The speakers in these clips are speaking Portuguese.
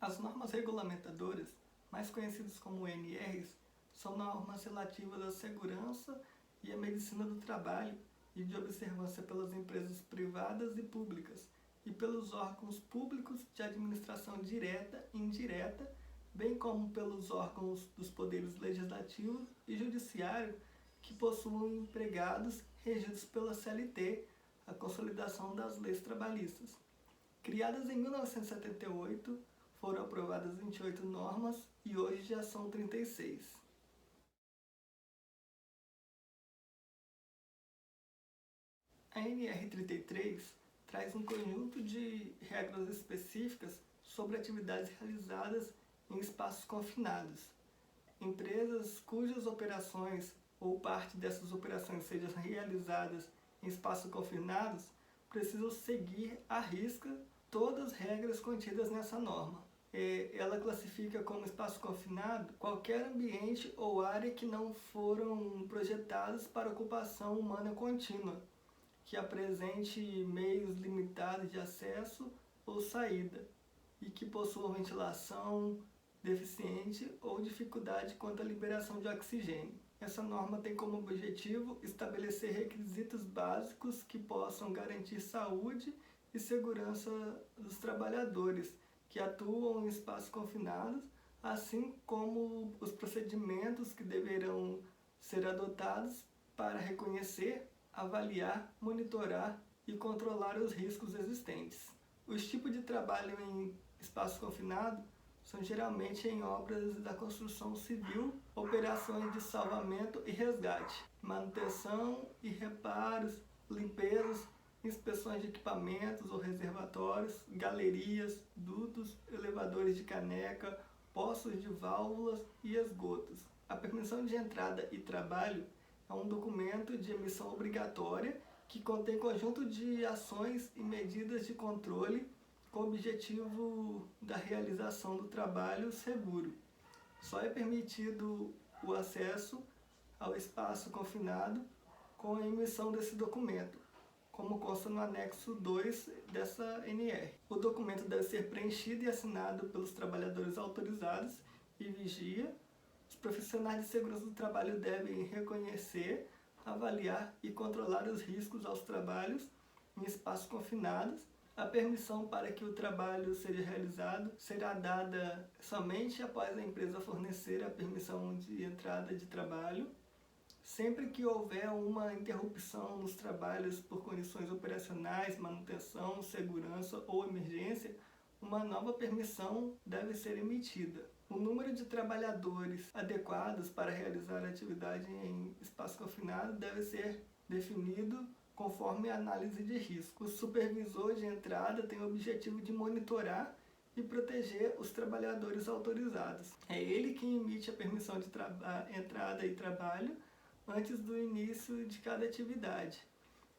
As normas regulamentadoras, mais conhecidas como NRs, são normas relativas à segurança e à medicina do trabalho e de observância pelas empresas privadas e públicas e pelos órgãos públicos de administração direta e indireta, bem como pelos órgãos dos poderes legislativo e judiciário que possuem empregados regidos pela CLT, a Consolidação das Leis Trabalhistas. Criadas em 1978, foram aprovadas 28 normas e hoje já são 36. A NR33 traz um conjunto de regras específicas sobre atividades realizadas em espaços confinados. Empresas cujas operações ou parte dessas operações sejam realizadas em espaços confinados precisam seguir à risca todas as regras contidas nessa norma. Ela classifica como espaço confinado qualquer ambiente ou área que não foram projetados para ocupação humana contínua, que apresente meios limitados de acesso ou saída e que possua ventilação deficiente ou dificuldade quanto à liberação de oxigênio. Essa norma tem como objetivo estabelecer requisitos básicos que possam garantir saúde e segurança dos trabalhadores que atuam em espaços confinados, assim como os procedimentos que deverão ser adotados para reconhecer, avaliar, monitorar e controlar os riscos existentes. Os tipos de trabalho em espaço confinado são geralmente em obras da construção civil, operações de salvamento e resgate, manutenção e reparos, limpezas, inspeções de equipamentos ou reservatórios, galerias, dutos, elevadores de caneca, poços de válvulas e esgotos. A permissão de entrada e trabalho é um documento de emissão obrigatória que contém conjunto de ações e medidas de controle com o objetivo da realização do trabalho seguro. Só é permitido o acesso ao espaço confinado com a emissão desse documento, como consta no anexo 2 dessa NR. O documento deve ser preenchido e assinado pelos trabalhadores autorizados e vigia. Os profissionais de segurança do trabalho devem reconhecer, avaliar e controlar os riscos aos trabalhos em espaços confinados. A permissão para que o trabalho seja realizado será dada somente após a empresa fornecer a permissão de entrada de trabalho. Sempre que houver uma interrupção nos trabalhos por condições operacionais, manutenção, segurança ou emergência, uma nova permissão deve ser emitida. O número de trabalhadores adequados para realizar a atividade em espaço confinado deve ser definido conforme a análise de risco. O supervisor de entrada tem o objetivo de monitorar e proteger os trabalhadores autorizados. É ele quem emite a permissão de entrada e trabalho antes do início de cada atividade.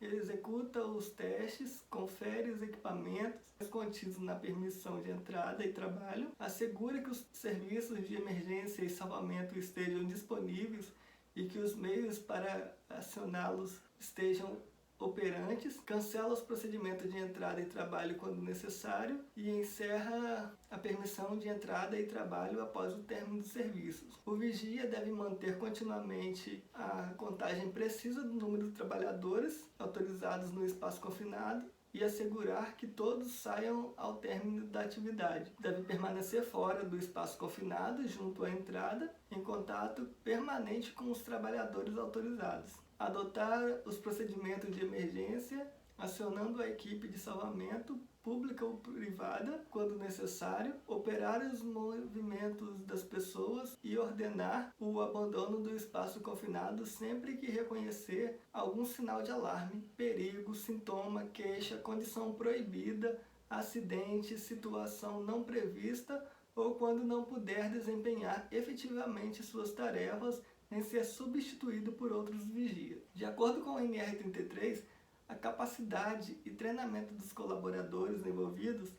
Ele executa os testes, confere os equipamentos contidos na permissão de entrada e trabalho, assegura que os serviços de emergência e salvamento estejam disponíveis e que os meios para acioná-los estejam operantes, cancela os procedimentos de entrada e trabalho quando necessário e encerra a permissão de entrada e trabalho após o término dos serviços. O vigia deve manter continuamente a contagem precisa do número de trabalhadores autorizados no espaço confinado e assegurar que todos saiam ao término da atividade. Deve permanecer fora do espaço confinado, junto à entrada, em contato permanente com os trabalhadores autorizados. Adotar os procedimentos de emergência, acionando a equipe de salvamento, pública ou privada, quando necessário, operar os movimentos das pessoas e ordenar o abandono do espaço confinado sempre que reconhecer algum sinal de alarme, perigo, sintoma, queixa, condição proibida, acidente, situação não prevista ou quando não puder desempenhar efetivamente suas tarefas nem ser substituído por outros vigias. De acordo com o NR33, a capacidade e treinamento dos colaboradores envolvidos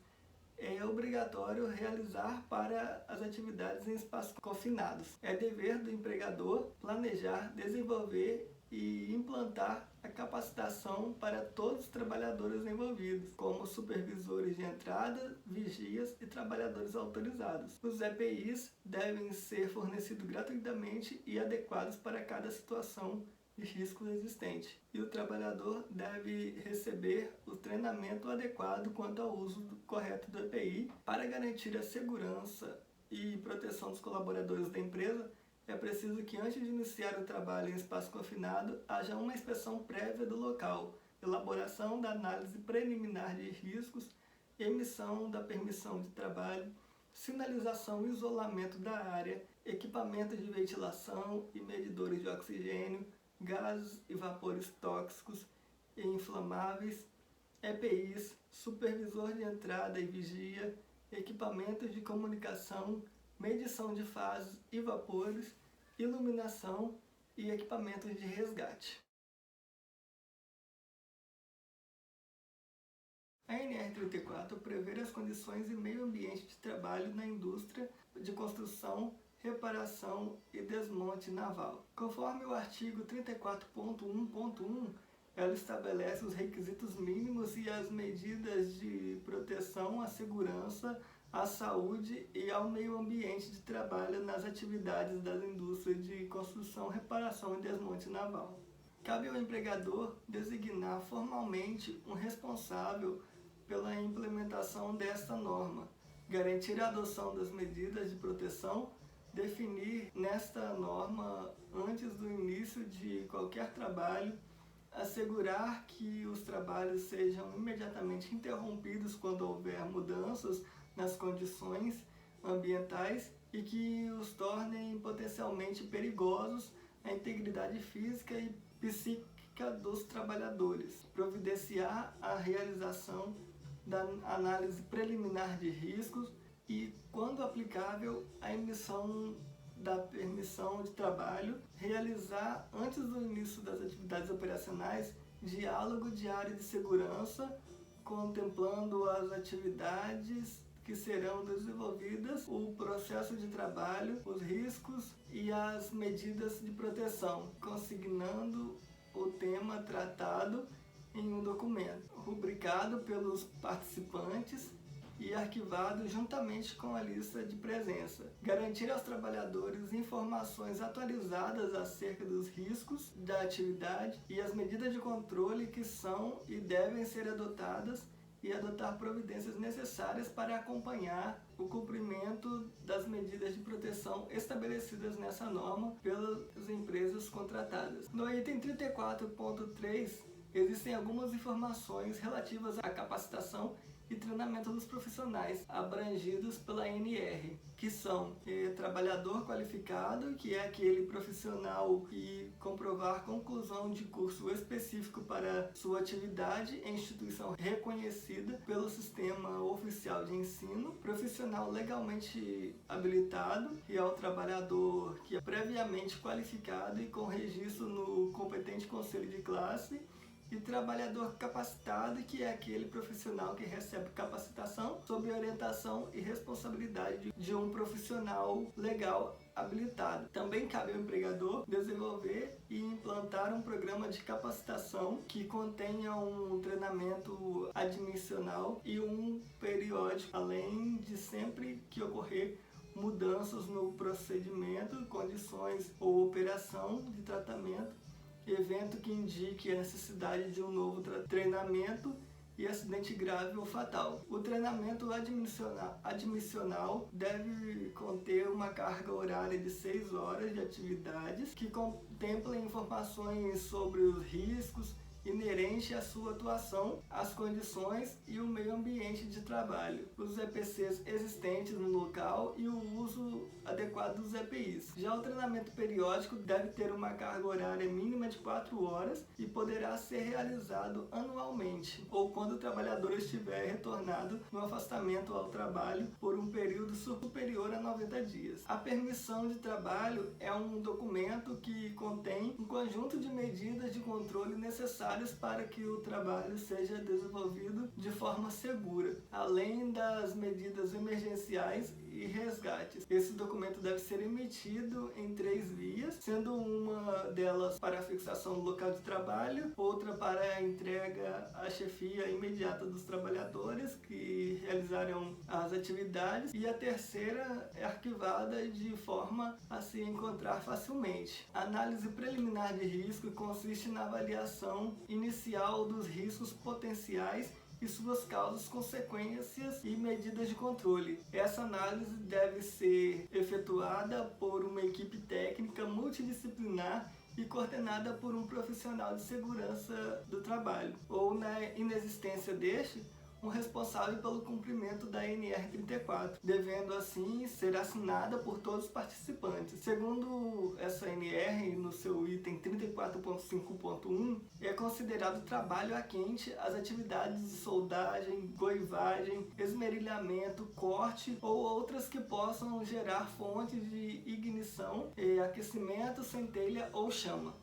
é obrigatório realizar para as atividades em espaços confinados. É dever do empregador planejar, desenvolver e implantar a capacitação para todos os trabalhadores envolvidos, como supervisores de entrada, vigias e trabalhadores autorizados. Os EPIs devem ser fornecidos gratuitamente e adequados para cada situação de risco existente, e o trabalhador deve receber o treinamento adequado quanto ao uso correto do EPI. Para garantir a segurança e proteção dos colaboradores da empresa, é preciso que antes de iniciar o trabalho em espaço confinado, haja uma inspeção prévia do local, elaboração da análise preliminar de riscos, emissão da permissão de trabalho, sinalização e isolamento da área, equipamento de ventilação e medidores de oxigênio, gases e vapores tóxicos e inflamáveis, EPIs, supervisor de entrada e vigia, equipamentos de comunicação, medição de fases e vapores, iluminação e equipamentos de resgate. A NR34 prevê as condições e meio ambiente de trabalho na indústria de construção, reparação e desmonte naval. Conforme o artigo 34.1.1, ela estabelece os requisitos mínimos e as medidas de proteção à segurança, à saúde e ao meio ambiente de trabalho nas atividades das indústrias de construção, reparação e desmonte naval. Cabe ao empregador designar formalmente um responsável pela implementação desta norma, garantir a adoção das medidas de proteção, definir nesta norma antes do início de qualquer trabalho, assegurar que os trabalhos sejam imediatamente interrompidos quando houver mudanças nas condições ambientais e que os tornem potencialmente perigosos à integridade física e psíquica dos trabalhadores. Providenciar a realização da análise preliminar de riscos e, quando aplicável, a emissão da permissão de trabalho, realizar, antes do início das atividades operacionais, diálogo diário de segurança, contemplando as atividades que serão desenvolvidas, o processo de trabalho, os riscos e as medidas de proteção, consignando o tema tratado em um documento, rubricado pelos participantes e arquivado juntamente com a lista de presença. Garantir aos trabalhadores informações atualizadas acerca dos riscos da atividade e as medidas de controle que são e devem ser adotadas e adotar providências necessárias para acompanhar o cumprimento das medidas de proteção estabelecidas nessa norma pelas empresas contratadas. No item 34.3, existem algumas informações relativas à capacitação e treinamento dos profissionais abrangidos pela NR, que são trabalhador qualificado, que é aquele profissional que comprovar conclusão de curso específico para sua atividade em instituição reconhecida pelo sistema oficial de ensino, profissional legalmente habilitado, que é o trabalhador que é previamente qualificado e com registro no competente conselho de classe, e trabalhador capacitado, que é aquele profissional que recebe capacitação sob orientação e responsabilidade de um profissional legal habilitado. Também cabe ao empregador desenvolver e implantar um programa de capacitação que contenha um treinamento admissional e um periódico, além de sempre que ocorrer mudanças no procedimento, condições ou operação de tratamento, evento que indique a necessidade de um novo treinamento e acidente grave ou fatal. O treinamento admissional deve conter uma carga horária de 6 horas de atividades que contempla informações sobre os riscos inerentes à sua atuação, as condições e o meio ambiente de trabalho, os EPCs existentes no local e o uso adequado dos EPIs. Já o treinamento periódico deve ter uma carga horária mínima de 4 horas e poderá ser realizado anualmente ou quando o trabalhador estiver retornado no afastamento ao trabalho por um período superior a 90 dias. A permissão de trabalho é um documento que contém um conjunto de medidas de controle necessárias para que o trabalho seja desenvolvido de forma segura, além das medidas emergenciais e resgates. Esse documento deve ser emitido em 3 vias, sendo uma delas para a fixação no local de trabalho, outra para a entrega à chefia imediata dos trabalhadores que realizarão as atividades, e a terceira é arquivada de forma a se encontrar facilmente. A análise preliminar de risco consiste na avaliação inicial dos riscos potenciais e suas causas, consequências e medidas de controle. Essa análise deve ser efetuada por uma equipe técnica multidisciplinar e coordenada por um profissional de segurança do trabalho, ou, na inexistência deste, um responsável pelo cumprimento da NR34, devendo assim ser assinada por todos os participantes. Segundo essa NR, no seu item 34.5.1, é considerado trabalho a quente as atividades de soldagem, goivagem, esmerilhamento, corte ou outras que possam gerar fontes de ignição, aquecimento, centelha ou chama.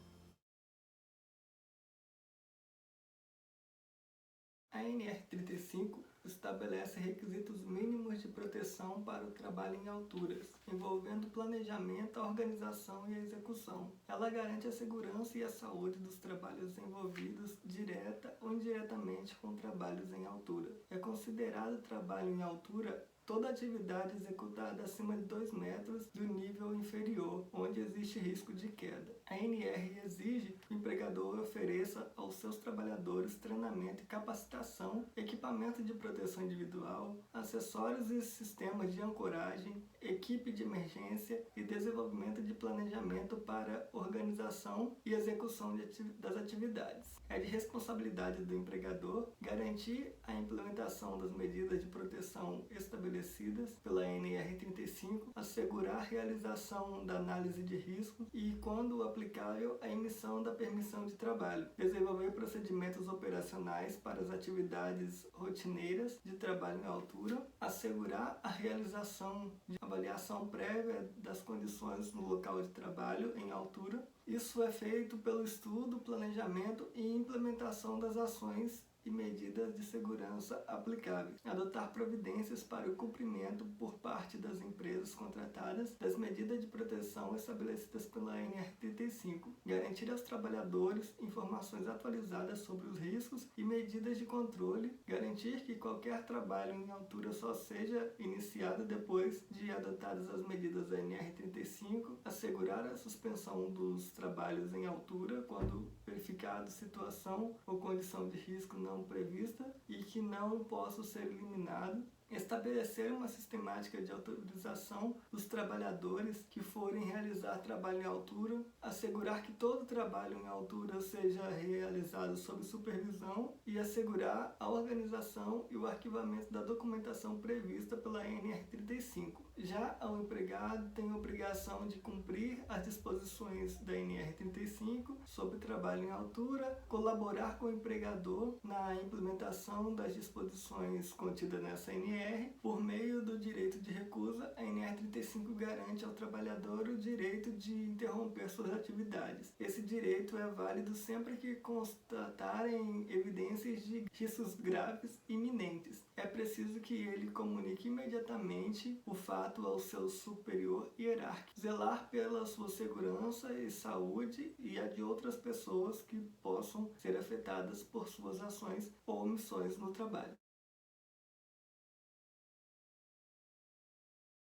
A NR35 estabelece requisitos mínimos de proteção para o trabalho em alturas, envolvendo o planejamento, a organização e a execução. Ela garante a segurança e a saúde dos trabalhos envolvidos direta ou indiretamente com trabalhos em altura. É considerado trabalho em altura toda atividade executada acima de 2 metros do nível inferior, onde existe risco de queda. A NR exige que o empregador ofereça aos seus trabalhadores treinamento e capacitação, equipamento de proteção individual, acessórios e sistemas de ancoragem, equipe de emergência e desenvolvimento de planejamento para organização e execução das atividades. É de responsabilidade do empregador garantir a implementação das medidas de proteção estabelecidas pela NR35, assegurar a realização da análise de risco e, quando aplicável, a emissão da permissão de trabalho, desenvolver procedimentos operacionais para as atividades rotineiras de trabalho em altura, assegurar a realização de avaliação prévia das condições no local de trabalho em altura. Isso é feito pelo estudo, planejamento e implementação das ações e medidas de segurança aplicáveis. Adotar providências para o cumprimento por parte das empresas contratadas das medidas de proteção estabelecidas pela NR35. Garantir aos trabalhadores informações atualizadas sobre os riscos e medidas de controle. Garantir que qualquer trabalho em altura só seja iniciado depois de adotadas as medidas da NR35. Assegurar a suspensão dos trabalhos em altura quando verificado situação ou condição de risco não prevista e que não possa ser eliminado. Estabelecer uma sistemática de autorização dos trabalhadores que forem realizar trabalho em altura, assegurar que todo trabalho em altura seja realizado sob supervisão e assegurar a organização e o arquivamento da documentação prevista pela NR35. Já o empregado tem a obrigação de cumprir as disposições da NR35 sobre trabalho em altura, colaborar com o empregador na implementação das disposições contidas nessa NR. Por meio do direito de recusa, a NR35 garante ao trabalhador o direito de interromper suas atividades. Esse direito é válido sempre que constatarem evidências de riscos graves iminentes. É preciso que ele comunique imediatamente o fato ao seu superior hierárquico. Zelar pela sua segurança e saúde e a de outras pessoas que possam ser afetadas por suas ações ou omissões no trabalho.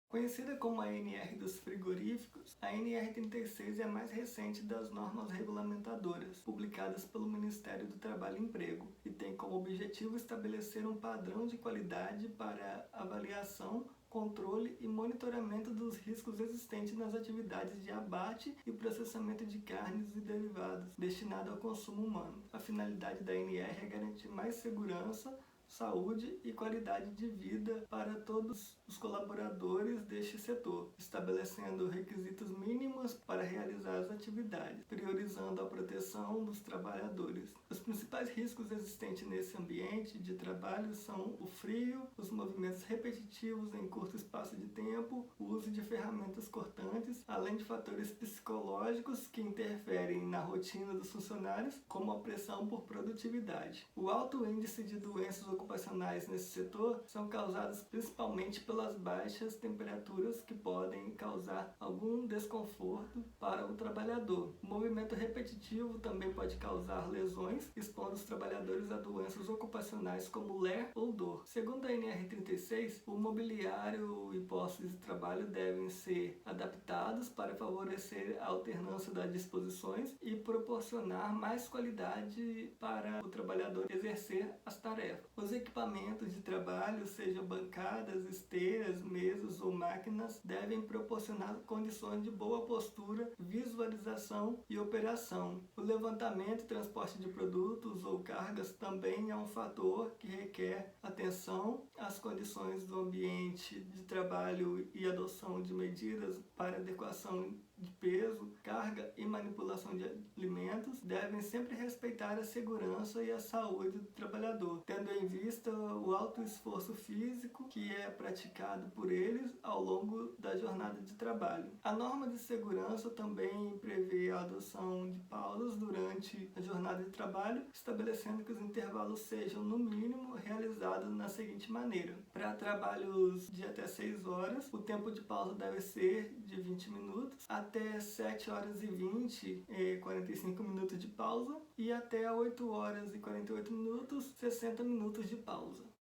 Conhecida como a NR dos frigoríficos, a NR36 é a mais recente das normas regulamentadoras, publicadas pelo Ministério do Trabalho e Emprego, e tem como objetivo estabelecer um padrão de qualidade para avaliação, controle e monitoramento dos riscos existentes nas atividades de abate e processamento de carnes e derivados destinado ao consumo humano. A finalidade da NR é garantir mais segurança, saúde e qualidade de vida para todos os colaboradores deste setor, estabelecendo requisitos mínimos para realizar as atividades, priorizando a proteção dos trabalhadores. Os principais riscos existentes nesse ambiente de trabalho são o frio, os movimentos repetitivos em curto espaço de tempo, o uso uso de ferramentas cortantes, além de fatores psicológicos que interferem na rotina dos funcionários, como a pressão por produtividade. O alto índice de doenças ocupacionais nesse setor são causadas principalmente pelas baixas temperaturas que podem causar algum desconforto para o trabalhador. O movimento repetitivo também pode causar lesões, expondo os trabalhadores a doenças ocupacionais como ler ou dor. Segundo a NR36, o mobiliário e postos de trabalho devem ser adaptados para favorecer a alternância das disposições e proporcionar mais qualidade para o trabalhador exercer as tarefas. Os equipamentos de trabalho, sejam bancadas, esteiras, mesas ou máquinas, devem proporcionar condições de boa postura, visualização e operação. O levantamento e transporte de produtos ou cargas também é um fator que requer atenção às condições do ambiente de trabalho e adoção de medidas para adequação de peso, carga e manipulação de alimentos devem sempre respeitar a segurança e a saúde do trabalhador, tendo em vista o alto esforço físico que é praticado por eles ao longo da jornada de trabalho. A norma de segurança também prevê a adoção de pausas durante a jornada de trabalho, estabelecendo que os intervalos sejam, no mínimo, realizados na seguinte maneira. Para trabalhos de até 6 horas, o tempo de pausa deve ser de 20 minutos, até 7 horas e 20, 45 minutos de pausa, e até 8 horas e 48 minutos, 60 minutos de pausa.